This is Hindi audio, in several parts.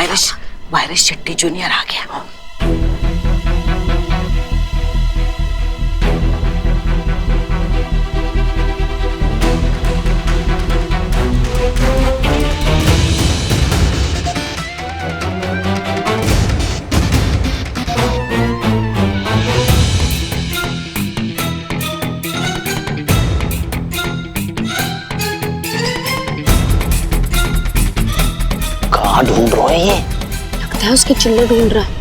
वायरस शेट्टी जूनियर आ गया। कहाँ ढूंढ रहे हैं ये? लगता है उसके चिल्ले ढूंढ रहा है।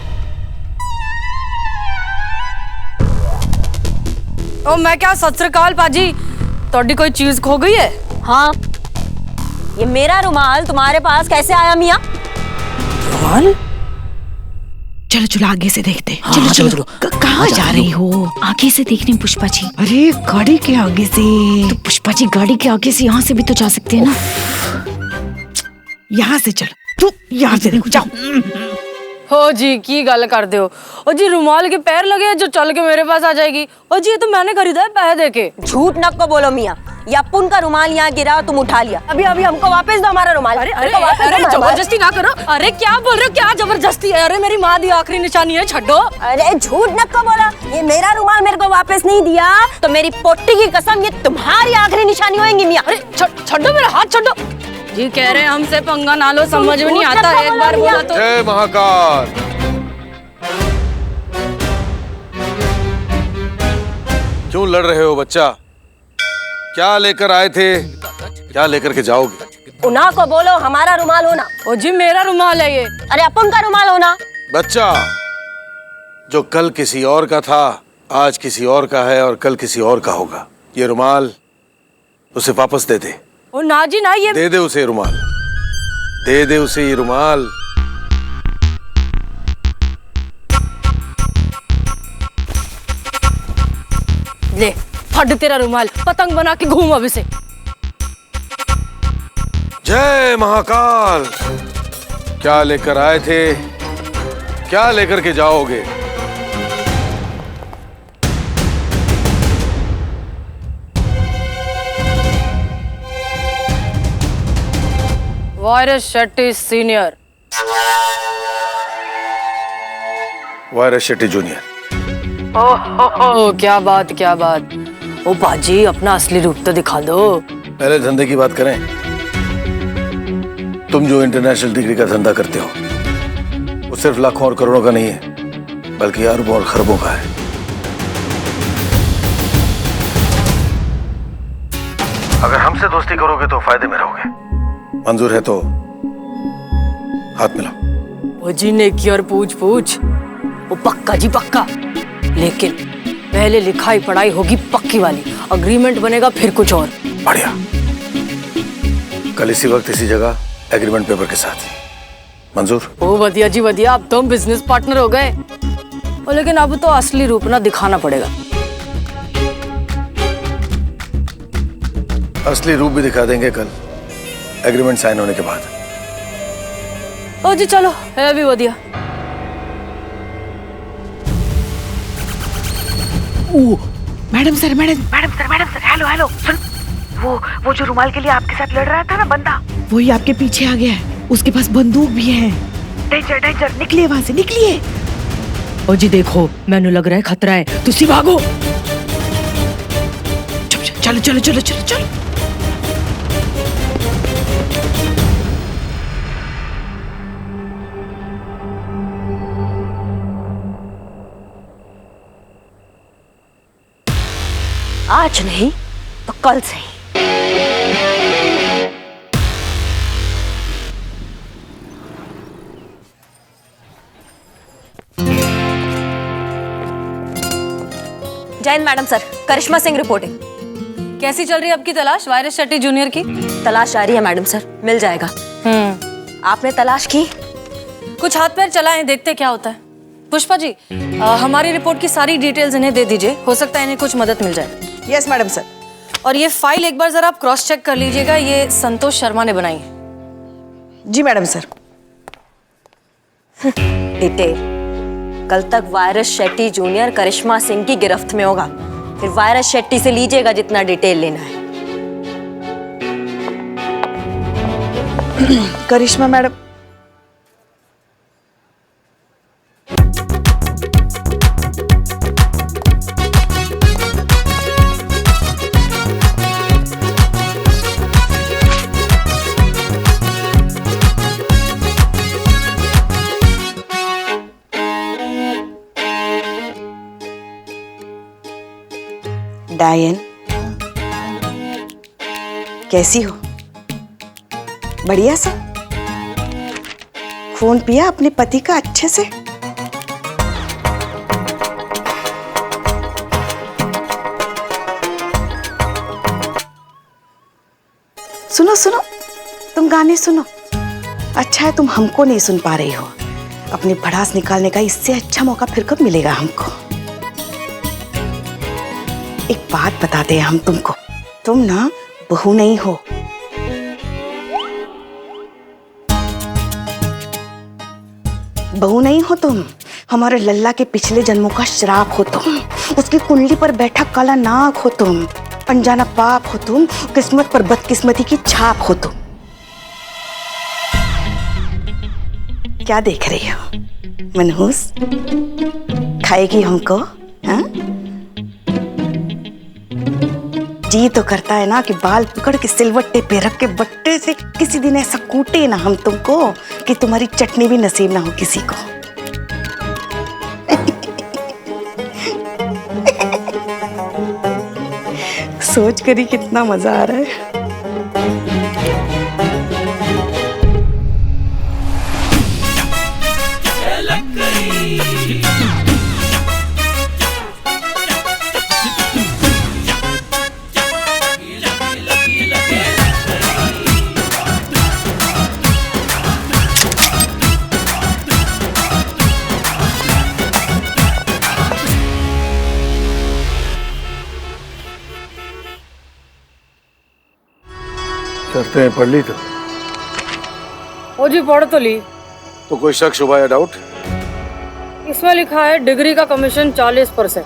ओ मैं क्या, सत श्री अकाल पाजी, तोड़ी कोई चीज खो गई है? हाँ, ये मेरा रुमाल तुम्हारे पास कैसे आया मियाँ? रुमाल? चलो चलो आगे से देखते। चलो चलो। कहाँ जा रही हो? आगे से देखने पुष्पा जी। अरे गाड़ी के आगे से। तो पुष्पा जी गाड़ी के आगे से यहाँ से भी तो जा सकते हैं ना। यहाँ से चलो, तू यहाँ से देखो, जाओ। हो जी की गल कर दो। ओ जी रुमाल के पैर लगे हैं जो चल के मेरे पास आ जाएगी। ओ जी ये तो मैंने खरीदा है पैसे देके। झूठ न को बोलो मियाँ, ये अपुन का रुमाल यहाँ गिरा, तुम उठा लिया। अभी अभी हमको वापस दो हमारा रुमाल। अरे जबरदस्ती ना करो। अरे क्या बोल रहे हो, क्या जबरदस्ती है? अरे मेरी माँ दी आखिरी निशानी है, छड्डो। अरे झूठ न को बोला, ये मेरा रुमाल मेरे को वापस नहीं दिया तो मेरी पोटी की कसम ये तुम्हारी आखिरी निशानी होगी मियाँ। अरे छड्डो मेरा हाथ, छड्डो। जी कह रहे हैं हमसे पंगा ना लो, समझ में नहीं आता, एक बार बोला तो। जय महाकाल। क्यों लड़ रहे हो बच्चा? क्या लेकर आए थे, क्या लेकर के जाओगे? उन्हा को बोलो हमारा रुमाल होना। ओ जी मेरा रुमाल है ये। अरे अपन का रुमाल होना। बच्चा, जो कल किसी और का था आज किसी और का है और कल किसी और का होगा। ये रुमाल उसे वापस दे दे। ओ ना जी ना, ये दे दे उसे रुमाल, दे दे उसे ये रुमाल। ले फट तेरा रुमाल, पतंग बना के घूम अब इसे। जय महाकाल। क्या लेकर आए थे, क्या लेकर के जाओगे? Virus Shetty senior. Virus Shetty junior. ओ क्या बात, क्या बात। ओ बाजी अपना असली रूप तो दिखा दो। पहले धंधे की बात करें। तुम जो इंटरनेशनल डिग्री का धंधा करते हो वो सिर्फ लाखों और करोड़ों का नहीं है, बल्कि अरबों और खरबों का है। अगर हमसे दोस्ती करोगे तो फायदे में रहोगे। मंजूर है तो हाथ मिलाओ। ओ जी ने की और पूछ पूछ। वो पक्का जी पक्का, लेकिन पहले लिखाई पढ़ाई होगी पक्की वाली, अग्रीमेंट बनेगा फिर कुछ और। बढ़िया। कल इसी वक्त इसी जगह एग्रीमेंट पेपर के साथ। मंजूर? ओ वधिया जी वधिया, अब तो हम बिजनेस पार्टनर हो गए। ओ लेकिन अब तो असली रूप ना दिखाना पड़ेगा। असली रूप भी दिखा देंगे कल एग्रीमेंट साइन होने के बाद। ओ जी चलो, है भी वधिया। Madam sir, hello. सुन, वो जो रुमाल के लिए आपके साथ लड़ रहा था ना बंदा, वही आपके पीछे आ गया है। उसके पास बंदूक भी है। डेंजर, निकलिए वहां से, निकलिए। ओ जी देखो, मैंने लग रहा है खतरा है, तुसी भागो। चलो। आज नहीं तो कल से ही। जैन मैडम सर, करिश्मा सिंह रिपोर्टिंग। कैसी चल रही है आपकी तलाश वायरस शेट्टी जूनियर की? तलाश जारी है मैडम सर, मिल जाएगा। आपने तलाश की? कुछ हाथ पैर चलाएं, देखते क्या होता है। पुष्पा जी, हमारी रिपोर्ट की सारी डिटेल्स इन्हें दे दीजिए, हो सकता है इन्हें कुछ मदद मिल जाए। Yes madam sir. और ये फाइल एक बार जरा आप क्रॉस चेक कर लीजिएगा, ये संतोष शर्मा ने बनाई है। जी मैडम सर। डिटेल कल तक वायरस शेट्टी जूनियर करिश्मा सिंह की गिरफ्त में होगा, फिर वायरस शेट्टी से लीजिएगा जितना डिटेल लेना है। करिश्मा मैडम, डायन, कैसी हो? बढ़िया सा? खून पिया अपने पति का अच्छे से? सुनो सुनो, तुम गाने सुनो। अच्छा है तुम हमको नहीं सुन पा रही हो। अपनी भड़ास निकालने का इससे अच्छा मौका फिर कब मिलेगा हमको? एक बात बताते हैं हम तुमको, तुम ना बहू नहीं हो। बहू नहीं हो तुम, हमारे लल्ला के पिछले जन्मों का श्राप हो तुम। उसकी कुंडली पर बैठा काला नाग हो तुम, अनजाना पाप हो तुम, किस्मत पर बदकिस्मती की छाप हो तुम। क्या देख रही हो मनहूस? खाएगी हमको? हाँ? जी तो करता है ना कि बाल पकड़ के सिलवट्टे पे रख के बट्टे से किसी दिन ऐसा कूटे ना हम तुमको कि तुम्हारी चटनी भी नसीब ना हो किसी को। सोच कर ही कितना मजा आ रहा है। करते हैं, पढ़ ली तो? ओ जी पढ़ तो ली। तो कोई शक शुबा या डाउट? इसमें लिखा है डिग्री का कमीशन 40%।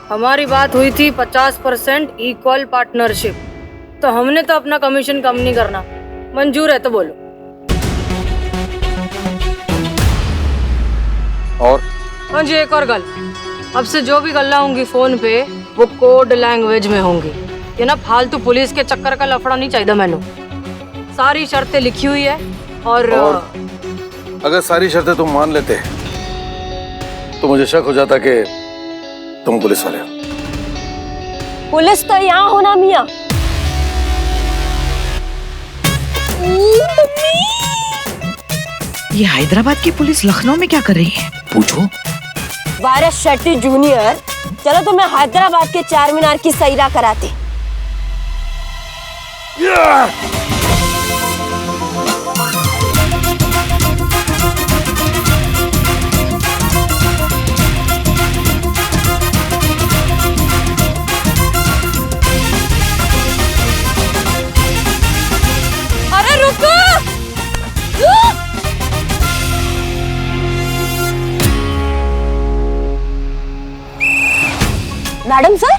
हमारी बात हुई थी 50% इक्वल पार्टनरशिप, तो हमने तो अपना कमीशन कम नहीं करना। मंजूर है तो बोलो। और? हाँ जी, एक और गल, अब से जो भी गल्ला होंगी फोन पे वो कोड लैंग्वेज में होंगी। ये ना फालतू पुलिस के चक्कर का लफड़ा नहीं चाहिए मैनू। सारी शर्तें लिखी हुई है और अगर सारी शर्तें तुम मान लेते तो मुझे शक हो जाता कि तुम पुलिस वाले हो। पुलिस तो यहाँ होना मियाँ। ये हैदराबाद की पुलिस लखनऊ में क्या कर रही है? पूछो। वायरस शेट्टी जूनियर, चलो तो मैं हैदराबाद के चार मीनार की सैरा कराती। अरे रुको! मैडम सर,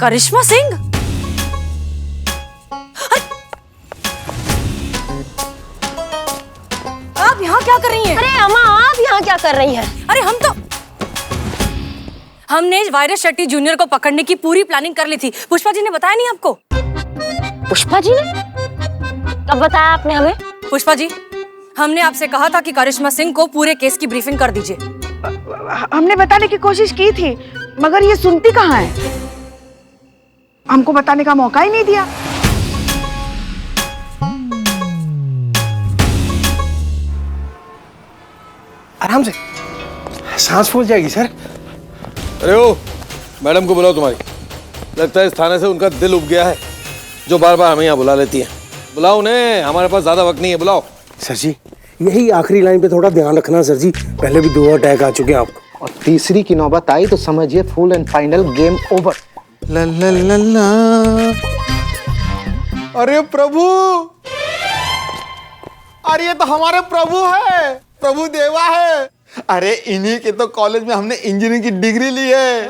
करिश्मा सिंह, आप यहाँ क्या कर रही हैं? अरे अम्मा आप यहाँ क्या कर रही हैं? अरे हमने वायरस शेट्टी जूनियर को पकड़ने की पूरी प्लानिंग कर ली थी। पुष्पा जी ने बताया नहीं आपको? पुष्पा जी ने कब बताया आपने हमें? पुष्पा जी, हमने आपसे कहा था कि करिश्मा सिंह को पूरे केस की ब्रीफिंग कर दीजिए। हमने बताने की कोशिश की थी मगर ये सुनती कहाँ है, हमको बताने का मौका ही नहीं दिया। आराम से, सांस फूल जाएगी सर। अरे ओ, मैडम को बुलाओ तुम्हारी। लगता है इस थाने से उनका दिल उब गया है, जो बार बार हमें यहाँ बुला लेती है। बुलाओ उन्हें, हमारे पास ज्यादा वक्त नहीं है, बुलाओ। सर जी, यही आखिरी लाइन पे थोड़ा ध्यान रखना सर जी, पहले भी 2 अटैक आ चुके हैं आपको। और तीसरी की नौबत आई तो समझिए full and final game over. ला ला ला ला। अरे प्रभु, अरे ये तो हमारे प्रभु है, प्रभु देवा है। अरे इन्हीं के तो कॉलेज में हमने इंजीनियरिंग की डिग्री ली है।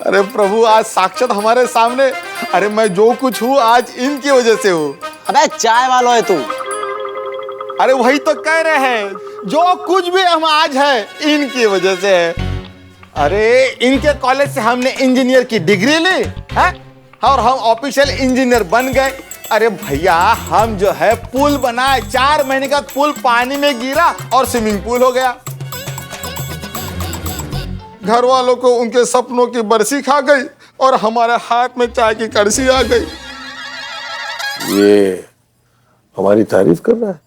अरे प्रभु, आज साक्षात हमारे सामने। अरे मैं जो कुछ हूँ आज इनकी वजह से हूँ। अबे चाय वाला है तू। अरे वही तो कह रहे हैं, जो कुछ भी हम आज है इनकी वजह से है। अरे इनके कॉलेज से हमने इंजीनियर की डिग्री ली है और हम ऑफिशियल इंजीनियर बन गए। अरे भैया, हम जो है पुल बनाए, 4 महीने का पुल पानी में गिरा और स्विमिंग पूल हो गया। घर वालों को उनके सपनों की बरसी खा गई और हमारे हाथ में चाय की कड़छी आ गई। ये हमारी तारीफ कर रहा है।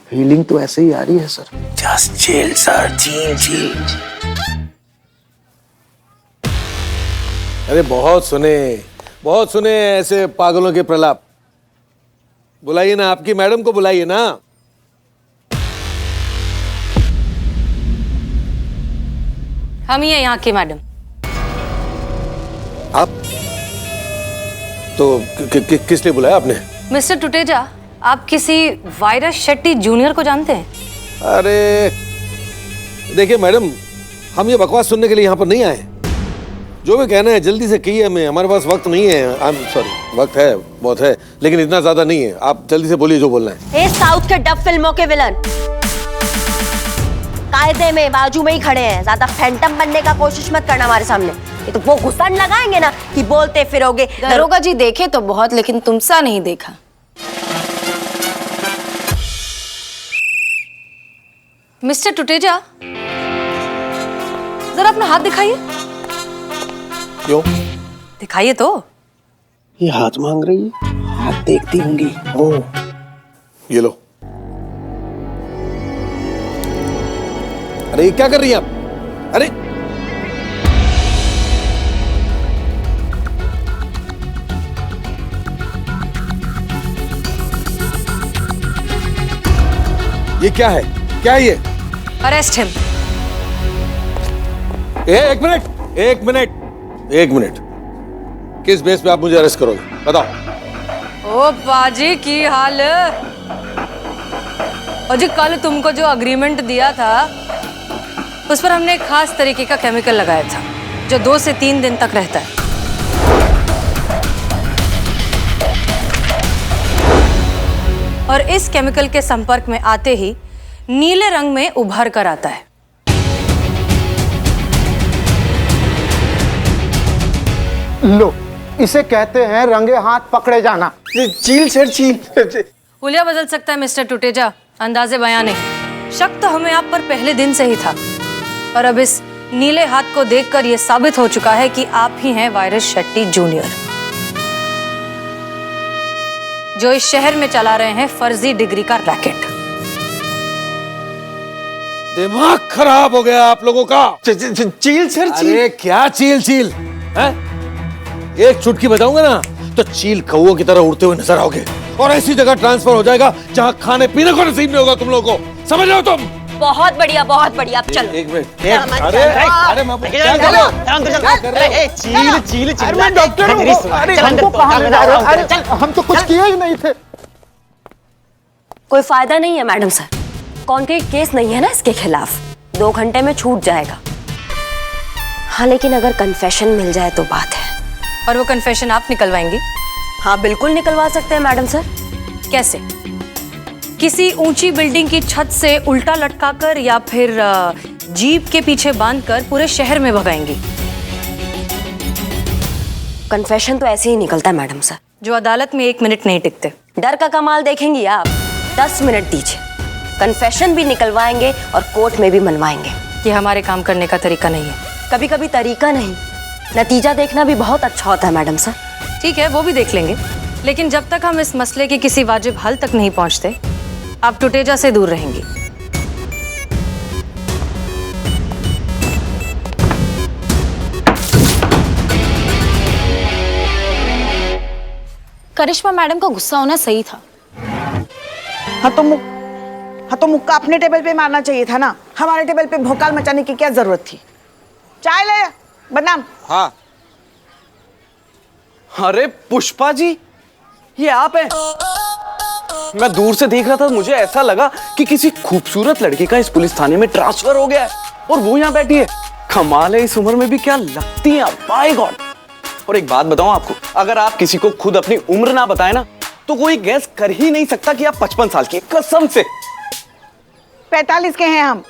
फीलिंग तो ऐसे ही आ रही है sir. Just chill sir, chill. अरे बहुत सुने ऐसे पागलों के प्रलाप। बुलाइए ना, आपकी मैडम को बुलाइए ना। हम ही है यहाँ की मैडम। आप तो किस लिए बुलाया आपने? मिस्टर टुटेजा, आप किसी वायरस शेट्टी जूनियर को जानते हैं? अरे देखिए मैडम, हम ये बकवास सुनने के लिए यहाँ पर नहीं आए। जो भी कहना है जल्दी से कहिए हमें, हमारे पास वक्त नहीं है। आई एम सॉरी, वक्त है बहुत है लेकिन इतना ज्यादा नहीं है। आप जल्दी से बोलिए जो बोलना है। ए साउथ के डब फिल्मों के विलन कायदे में बाजू में ही खड़े हैं। ज्यादा फैंटम बनने का कोशिश मत करना हमारे सामने। ये तो वो घुसन लगाएंगे ना कि बोलते फिरोगे। दरोगा जी देखे तो बहुत, लेकिन तुमसा नहीं देखा। मिस्टर टुटेजा, जरा अपना हाथ दिखाइए। क्यों? दिखाइए तो। ये हाथ मांग रही है, हाथ देखती होंगी। ओ, ये लो। अरे ये क्या कर रही हैं आप? अरे ये क्या है? क्या है ये? Arrest him. एक मिनट। किस बेस पे आप मुझे अरेस्ट करोगे? बताओ। ओ बाजी की हाल। और जी कल तुमको जो अग्रीमेंट दिया था उस पर हमने एक खास तरीके का केमिकल लगाया था जो 2 से 3 दिन तक रहता है। और इस केमिकल के संपर्क में आते ही नीले रंग में उभर कर आता है। लो, इसे कहते हैं रंगे हाथ पकड़े जाना। चील सर, चील। हुलिया बदल सकता है मिस्टर टुटेजा, अंदाजे बयां नहीं। शक तो हमें आप पर पहले दिन से ही था, और अब इस नीले हाथ को देखकर यह साबित हो चुका है कि आप ही हैं वायरस शेट्टी जूनियर, जो इस शहर में चला रहे हैं फर्जी डिग्री का रैकेट। दिमाग खराब हो गया आप लोगों का। चील सर, चील। अरे क्या चील है? एक चुटकी बजाऊंगा ना तो चील कौओं की तरह उड़ते हुए नजर आओगे और ऐसी जगह ट्रांसफर हो जाएगा जहां खाने पीने को नसीब नहीं होगा तुम लोगों को। समझ रहे हो तुम? बहुत बढ़िया। अब चलो। एक मिनट। अरे मैं क्या कर रहे हो? चील। अरे मैं डॉक्टर हूँ। अरे हमको कहाँ ले जा रहे हो? अरे हम तो कुछ किए ही नहीं थे। कोई फायदा नहीं है मैडम सर, कॉन्क्रीट केस नहीं है ना इसके खिलाफ। 2 घंटे में छूट जाएगा। हाँ, लेकिन अगर कन्फेशन मिल जाए तो बात है। और वो कन्फेशन आप निकलवाएंगी? हाँ, बिल्कुल निकलवा सकते हैं मैडम सर। कैसे? किसी ऊंची बिल्डिंग की छत से उल्टा लटकाकर या फिर जीप के पीछे बांधकर पूरे शहर में भगाएंगी? कन्फेशन तो ऐसे ही निकलता है मैडम सर, जो अदालत में 1 मिनट नहीं टिकते। डर का कमाल देखेंगी आप। 10 मिनट दीजिए, कन्फेशन भी निकलवाएंगे और कोर्ट में भी मनवाएंगे। ये हमारे काम करने का तरीका नहीं है। कभी कभी तरीका नहीं, नतीजा देखना भी बहुत अच्छा होता है मैडम सर। ठीक है, वो भी देख लेंगे, लेकिन जब तक हम इस मसले के किसी वाजिब हल तक नहीं पहुंचते, आप टुटेजा से दूर रहेंगी। करिश्मा मैडम का गुस्सा होना सही था। हाँ तो मुक्का अपने टेबल पे मारना चाहिए था ना। हमारे टेबल पे भोकाल मचाने की क्या जरूरत थी? चाय ले बनाम। हाँ। अरे पुष्पा जी, ये आप हैं? मैं दूर से देख रहा था, मुझे ऐसा लगा कि किसी खूबसूरत लड़की का इस पुलिस थाने में ट्रांसफर हो गया है और वो यहाँ बैठी है। कमाल है, इस उम्र में भी क्या लगती है, बाय गॉड। और एक बात बताऊं आपको, अगर आप किसी को खुद अपनी उम्र ना बताए ना तो कोई गैस कर ही नहीं सकता कि आप 55 साल की, कसम से। 45 के हैं हम।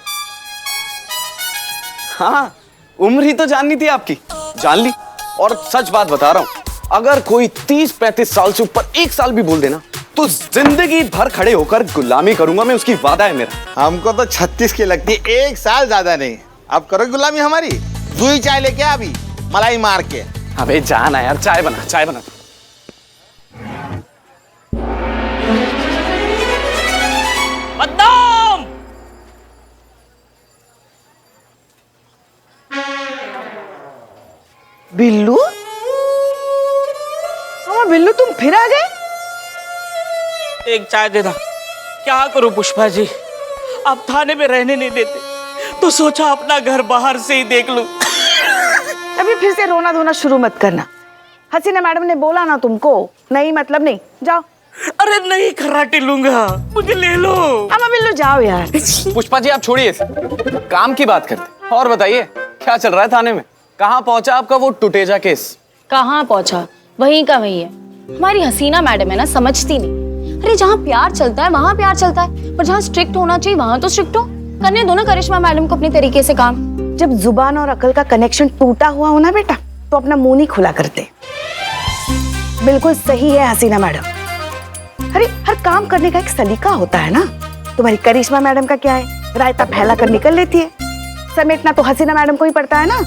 हाँ, उम्र ही तो जाननी थी आपकी, जान ली। और सच बात बता रहा हूं, अगर कोई 30-35 साल से ऊपर 1 साल भी बोल देना तो जिंदगी भर खड़े होकर गुलामी करूंगा मैं, उसकी वादा है मेरा। हमको तो 36 की लगती है, 1 साल ज्यादा नहीं। अब करो गुलामी हमारी। 2 ही चाय लेके अभी मलाई मार के। अबे जाना यार, चाय बना, चाय बना। बदनाम! बिल्लू, हाँ बिल्लू तुम फिर आ गए? एक चाय देना। क्या करूं पुष्पा जी, अब थाने में रहने नहीं देते, तो सोचा अपना घर बाहर से ही देख लूं। अभी फिर से रोना धोना शुरू मत करना। हसीना मैडम ने बोला ना तुमको, नहीं मतलब नहीं, जाओ। अरे नहीं, खर्राटे लूंगा, मुझे ले लो। अब बिल्लू जाओ यार। पुष्पा जी आप छोड़िए इसे, काम की बात करते। और बताइए क्या चल रहा है थाने में? कहाँ पहुंचा आपका वो टुटेजा केस? कहाँ पहुंचा, वहीं का वही है। हमारी हसीना मैडम है ना, समझती नहीं। अरे जहाँ प्यार चलता है वहाँ प्यार चलता है, पर जहाँ स्ट्रिक्ट होना चाहिए वहाँ तो स्ट्रिक्ट हो। करने दो ना करिश्मा मैडम को अपने तरीके से काम। जब जुबान और अकल का कनेक्शन टूटा हुआ हो ना बेटा, तो अपना मुंह नहीं खुला करते। बिल्कुल सही है हसीना मैडम। अरे हर काम करने का एक सलीका होता है ना। तुम्हारी करिश्मा मैडम का क्या है, रायता फैला कर निकल लेती है। समेटना तो हसीना मैडम को ही पड़ता है ना,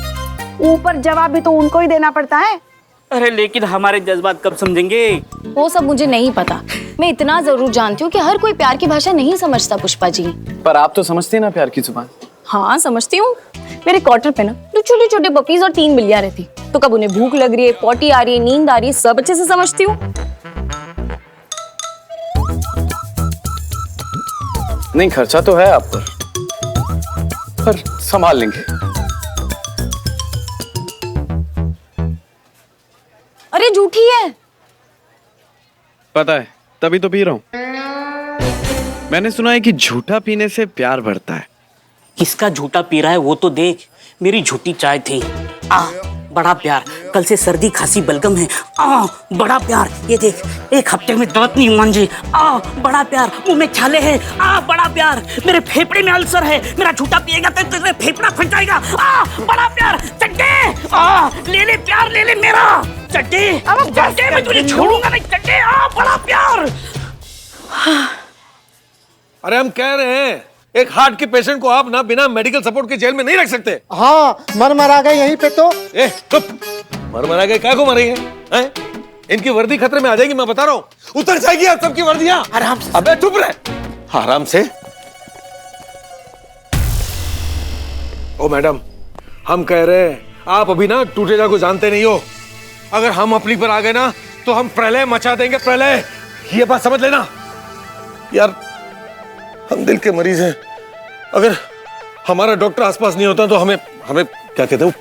ऊपर जवाब भी तो उनको ही देना पड़ता है। अरे लेकिन हमारे जज्बात कब समझेंगे? वो सब मुझे नहीं पता। मैं इतना जरूर जानती हूँ कि हर कोई प्यार की भाषा नहीं समझता पुष्पा जी। पर आप तो समझती हैं ना प्यार की जुबान। हाँ समझती हूँ। मेरे क्वार्टर पे ना दो छोटे छोटे पपीज और 3 बिल्लियां रहती, तो कब उन्हें भूख लग रही है, पॉटी आ रही है, नींद आ रही है, सब अच्छे से समझती हूँ। नहीं खर्चा तो है आप पर संभाल लेंगे। अरे झूठी है। पता है, तभी तो पी रहा हूं। मैंने सुना है कि झूठा पीने से प्यार बढ़ता है। किसका झूठा पी रहा है वो तो देख। मेरी झूठी चाय थी। बड़ा प्यार। कल से सर्दी खांसी बलगम है। बड़ा प्यार। ये देख, एक हफ्ते में दांत नहीं मांजे। बड़ा प्यार। मुंह में छाले हैं। बड़ा प्यार। मेरे फेफड़े में अल्सर है। मेरा झूठा पिएगा तो तेरा फेफड़ा फट जाएगा। बड़ा प्यार। चड्डे ले ले प्यार, ले ले मेरा चड्डे। चड्डे मैं तुझे छोड़ूंगा नहीं। चड्डे बड़ा प्यार। अरे हम कह रहे हैं, एक हार्ट के पेशेंट को आप ना बिना मेडिकल सपोर्ट के जेल में नहीं रख सकते। हाँ मर गए यहीं पे तो। चुप, मर गए, क्या को मरेंगे? हैं? इनकी वर्दी खतरे में आ जाएगी, मैं बता रहा हूं। उतर जाएगी आप सबकी वर्दियां। आराम से। अबे चुप रहे, आराम से। ओ मैडम, हम कह रहे हैं, आप अभी ना टूटेजा को जानते नहीं हो। अगर हम अपनी पर आ गए ना, तो हम प्रलय मचा देंगे, प्रलय। ये बात समझ लेना यार। हम दिल के मरीज हैं। अगर हमारा डॉक्टर आसपास नहीं होता तो हमें क्या कहते हैं,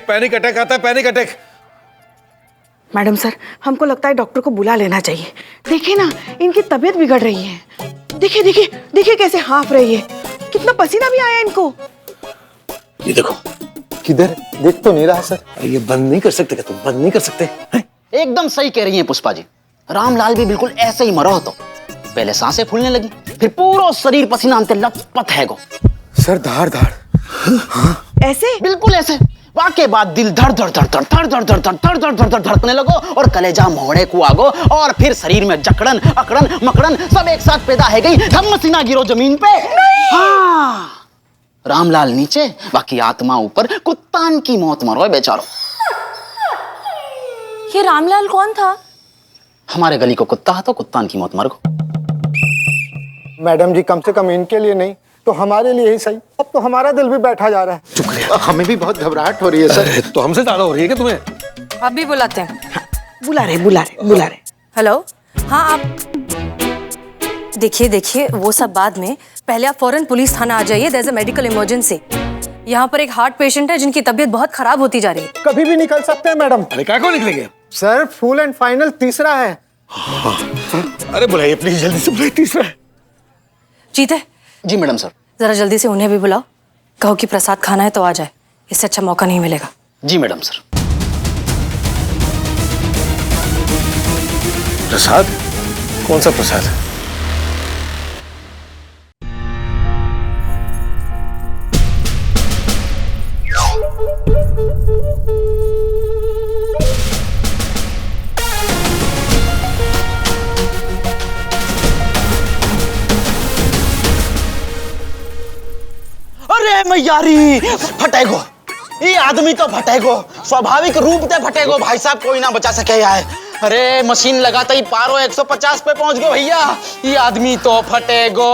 पैनिक अटैक आता है, पैनिक अटैक। मैडम सर, हमको लगता है डॉक्टर को बुला लेना चाहिए। देखिए ना, इनकी तबीयत बिगड़ रही है। देखिए देखिए देखिए कैसे हाफ रही है, कितना पसीना भी आया इनको। ये देखो। किधर? देख तो नहीं रहा सर। ये बंद नहीं कर सकते क्या तुम? बंद नहीं कर सकते? एकदम सही कह रही हैं पुष्पा जी। रामलाल भी बिल्कुल ऐसे ही मरा हो तो पहले सांसें फूलने लगी, फिर पूरा शरीर पसीना अंते लथपथ है गो। सर धार ऐसे? बिल्कुल ऐसे। वाके बाद दिल धड़ धड़ धड़ धड़ धड़ धड़ धड़ धड़ धड़ धड़ धड़ धड़ धड़कने लगो और कलेजा मोहड़े को आगो और फिर शरीर में जकड़न अकड़न मकड़न सब एक साथ पैदा है गई। धम्म सीना गिरो जमीन पे। हाँ, रामलाल नीचे, बाकी आत्मा ऊपर। कुत्तान की मौत मरो बेचारो। ये रामलाल कौन था? हमारे गली को कुत्ता है तो कुत्तान की मौत मरो। मैडम जी, कम से कम इनके लिए नहीं तो हमारे लिए ही सही। अब तो हमारा दिल भी बैठा जा रहा है। चुप रहे। हमें भी बहुत घबराहट हो रही है सर। तो हमसे ज्यादा हो रही है क्या तुम्हें? आप भी बुलाते हैं? बुला रहे। हेलो, हाँ आप देखिए वो सब बाद में, पहले आप फौरन पुलिस थाना आ जाइए। There is a medical emergency. यहाँ पर एक हार्ट पेशेंट है जिनकी तबीयत बहुत खराब होती जा रही है। कभी भी निकल सकते हैं मैडम। अरे क्या को निकलेंगे सर? फुल एंड फाइनल तीसरा है। अरे बुलाइए प्लीज, जल्दी से बुलाइए। तीसरा है। जीते जी मैडम सर। जरा जल्दी से उन्हें भी बुलाओ, कहो कि प्रसाद खाना है तो आ जाए। इससे अच्छा मौका नहीं मिलेगा। जी मैडम सर। प्रसाद? कौन सा प्रसाद? अरे मैयारी फटेगो। ये आदमी तो फटेगो, स्वाभाविक रूप से फटेगो भाई साहब, कोई ना बचा सके यार। अरे मशीन लगाता ही पारो 150 पे पहुंच गए भैया, ये आदमी तो फटेगो।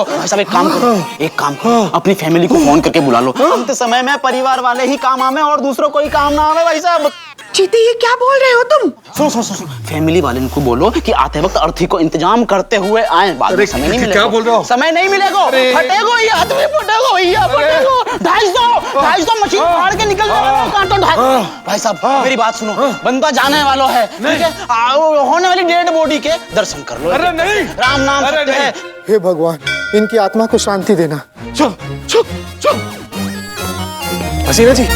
भाई साहब एक काम करो, अपनी फैमिली को फोन करके बुला लो। अंत समय में परिवार वाले ही काम आवे और दूसरों कोई काम ना आवे भाई साहब। चीते, ये क्या बोल रहे हो तुम? सुनो, फैमिली वाले को बोलो कि आते वक्त अर्थी को इंतजाम करते हुए आए, बाद में समय नहीं मिलेगा। क्या बोल रहे हो? समय नहीं मिलेगा, फटेगो ये आदमी, फटेगो भैया, फटेगो। 250 मशीन फाड़ के निकल जाएगा कांटो। भाई साहब मेरी बात सुनो, बंदा जाने वाला है, ठीक है? होने वाली डेड बॉडी के दर्शन कर लो। अरे नहीं, राम नाम सत्य है। हे भगवान, इनकी आत्मा को शांति देना। चुप। हसीना जी,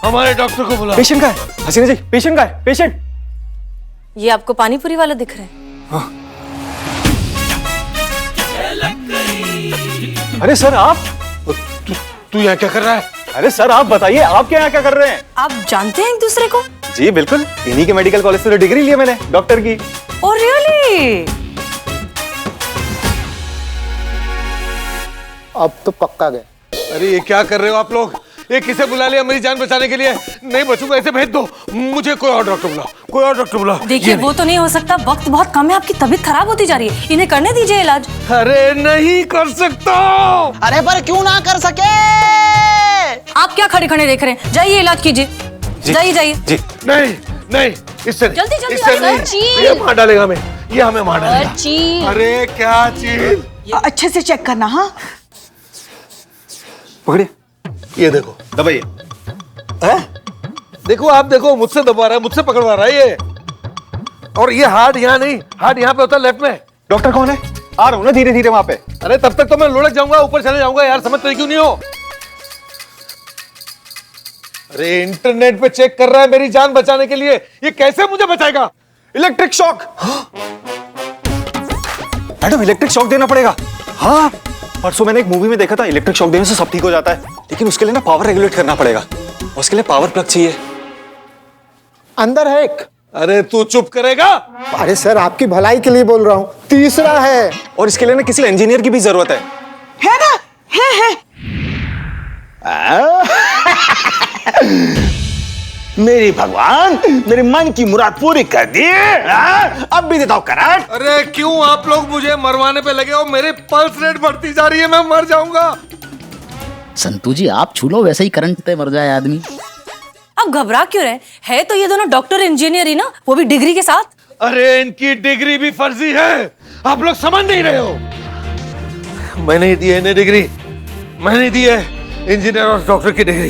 हमारे डॉक्टर को बुलाओ। पेशेंट का है। हसीना जी, पेशेंट का है, पेशेंट। ये आपको पानी पूरी वाला दिख रहा है? अरे सर आप, तू यहाँ क्या कर रहा है? अरे सर आप बताइए, आप क्या यहाँ क्या कर रहे हैं? आप जानते हैं एक दूसरे को? जी बिल्कुल, इन्हीं के मेडिकल कॉलेज से तो डिग्री ली है मैंने डॉक्टर की। Oh really? अब तो पक्का गए। अरे ये क्या कर रहे हो आप लोग? ये किसे बुला लिया मेरी जान बचाने के लिए? नहीं बचूंगा, ऐसे भेज दो मुझे। कोई और डॉक्टर बुलाओ, देखिए वो तो नहीं हो सकता, वक्त बहुत कम है, आपकी तबीयत खराब होती जा रही है, इन्हें करने दीजिए इलाज। अरे नहीं कर सकता। अरे पर क्यों ना कर सके? आप क्या खड़े खड़े देख रहे हैं? जाइए इलाज कीजिए, जाइए। जी नहीं, इससे जल्दी, इससे सर, नहीं, ये मार डालेगा हमें, ये हमें मार डालेगा। अरे क्या चीज? अच्छे से चेक करना। हाँ, पकड़िए, ये देखो, दबाइए। देखो आप देखो, मुझसे दबा रहा है, मुझसे पकड़वा रहा है ये। और ये हार्ट यहाँ नहीं, हार्ट यहाँ पे होता है, लेफ्ट में। डॉक्टर कौन है? आ रहा हूँ ना धीरे धीरे वहां पे। अरे तब तक तो मैं लुढ़क जाऊंगा, ऊपर चले जाऊंगा यार, समझते क्यों नहीं हो? अरे इंटरनेट पे चेक कर रहा है मेरी जान बचाने के लिए, ये कैसे मुझे बचाएगा? Electric shock. Madam electric shock देना पड़ेगा। हाँ, परसों मैंने एक मूवी में देखा था, इलेक्ट्रिक शॉक देने से सब ठीक हो जाता है, लेकिन उसके लिए ना पावर रेगुलेट करना पड़ेगा, उसके लिए पावर प्लग चाहिए। अंदर है एक। अरे तू चुप करेगा? अरे सर आपकी भलाई के लिए बोल रहा हूँ, तीसरा है। और इसके लिए ना किसी इंजीनियर की भी जरूरत है। है ना? है। मेरी भगवान, मेरे मन की मुराद पूरी कर दी। अब भी देता हूं करंट। अरे क्यों आप लोग मुझे मरवाने पे लगे हो? मेरी पल्स रेट बढ़ती जा रही है, मैं मर जाऊंगा। संतू जी आप छू लो, वैसे ही करंट पे मर जाए आदमी। आप घबरा क्यों रहे हैं? तो ये दोनों डॉक्टर इंजीनियर ही ना, वो भी डिग्री के साथ। अरे इनकी डिग्री भी फर्जी है, आप लोग समझ नहीं रहे हो। मैंने ही दी है इन्हें डिग्री, मैंने दी है इंजीनियर और डॉक्टर की डिग्री,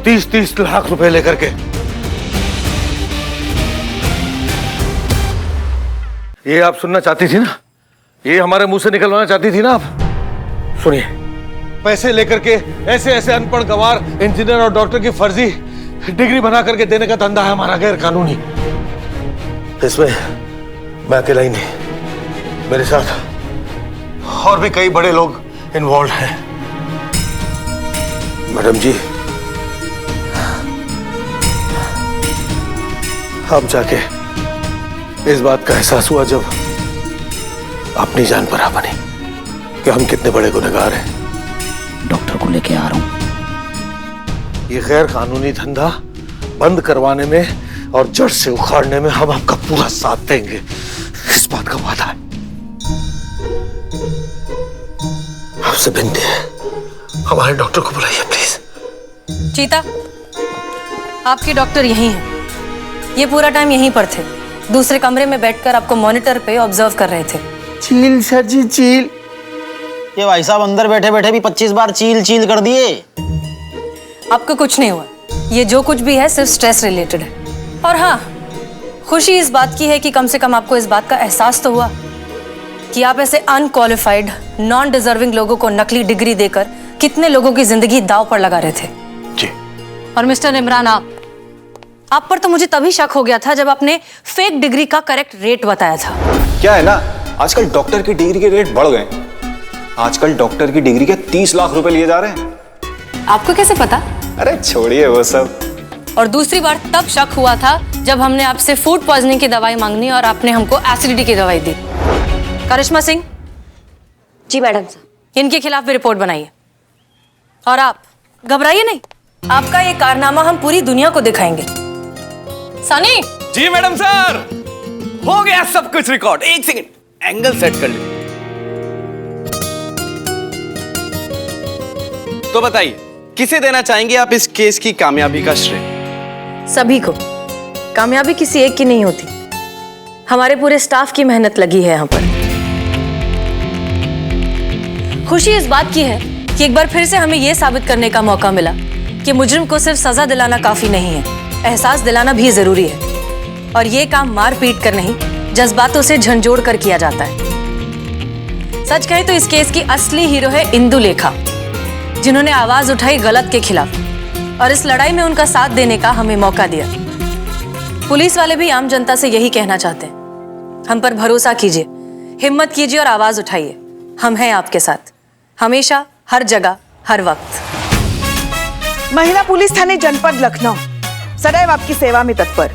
30-30 लाख रुपए लेकर के। ये आप सुनना चाहती थी ना? ये हमारे मुंह से निकलवाना चाहती थी ना आप? सुनिए, पैसे लेकर के ऐसे ऐसे अनपढ़ गंवार इंजीनियर और डॉक्टर की फर्जी डिग्री बना करके देने का धंधा है हमारा, गैर कानूनी। इसमें मैं अकेला ही नहीं, मेरे साथ और भी कई बड़े लोग इन्वॉल्व हैं। मैडम जी, अब जाके इस बात का एहसास हुआ जब अपनी जान पर आ बनी कि हम कितने बड़े गुनहगार हैं। डॉक्टर को लेके आ रहा हूँ। ये गैर कानूनी धंधा बंद करवाने में और जड़ से उखाड़ने में हम आपका पूरा साथ देंगे, इस बात का वादा है। आपसे विनती है, हमारे डॉक्टर को बुलाइए प्लीज। चीता, आपके डॉक्टर यहीं हैं। ये पूरा टाइम यहीं पर थे, दूसरे कमरे में बैठकर आपको मॉनिटर पे ऑब्जर्व कर रहे थे। चील सर जी, चील। ये भाई साहब अंदर बैठे बैठे भी 25 बार चील चील कर दिए। आपको कुछ नहीं हुआ, ये जो कुछ भी है सिर्फ स्ट्रेस रिलेटेड है। और हाँ, खुशी इस बात की है कि कम से कम आपको इस बात का एहसास तो हुआ कि आप ऐसे अनक्वालिफाइड, नॉन डिजर्विंग लोगों को नकली डिग्री देकर कितने लोगों की जिंदगी दांव पर लगा रहे थे। जी। और मिस्टर इमरान, आप पर तो मुझे तभी शक हो गया था जब आपने फेक डिग्री का करेक्ट रेट बताया था। क्या है ना, आजकल डॉक्टर की डिग्री के रेट बढ़ गए। आजकल डॉक्टर की डिग्री के 30 लाख रुपए लिए जा रहे हैं। आपको कैसे पता? अरे छोड़िए वो सब। और दूसरी बार तब शक हुआ था जब हमने आपसे फूड पॉइजनिंग की दवाई मांगनी और आपने हमको एसिडिटी की दवाई दी। करिश्मा सिंह, जी मैडम साहब। इनके खिलाफ भी रिपोर्ट बनाइए। और आप घबराइए नहीं, आपका ये कारनामा हम पूरी दुनिया को दिखाएंगे। सनी। जी मैडम सर, हो गया सब कुछ रिकॉर्ड। एक सेकंड, एंगल सेट कर लीजिए। तो बताइए, किसे देना चाहेंगे आप इस केस की कामयाबी का श्रेय? सभी को। कामयाबी किसी एक की नहीं होती, हमारे पूरे स्टाफ की मेहनत लगी है यहाँ पर। खुशी इस बात की है कि एक बार फिर से हमें यह साबित करने का मौका मिला कि मुजरिम को सिर्फ सजा दिलाना काफी नहीं है, एहसास दिलाना भी जरूरी है। और ये काम मार पीट कर नहीं, जज्बातों से झंझोड़ कर किया जाता है। सच कहे तो इस केस की असली हीरो है इंदुलेखा, जिन्होंने आवाज उठाई गलत के खिलाफ और इस लड़ाई में उनका साथ देने का हमें मौका दिया। पुलिस वाले भी आम जनता से यही कहना चाहते हैं, हम पर भरोसा कीजिए, हिम्मत कीजिए और आवाज उठाइए। हम हैं आपके साथ, हमेशा, हर जगह, हर वक्त। महिला पुलिस थाने जनपद लखनऊ सदैव आपकी सेवा में तत्पर।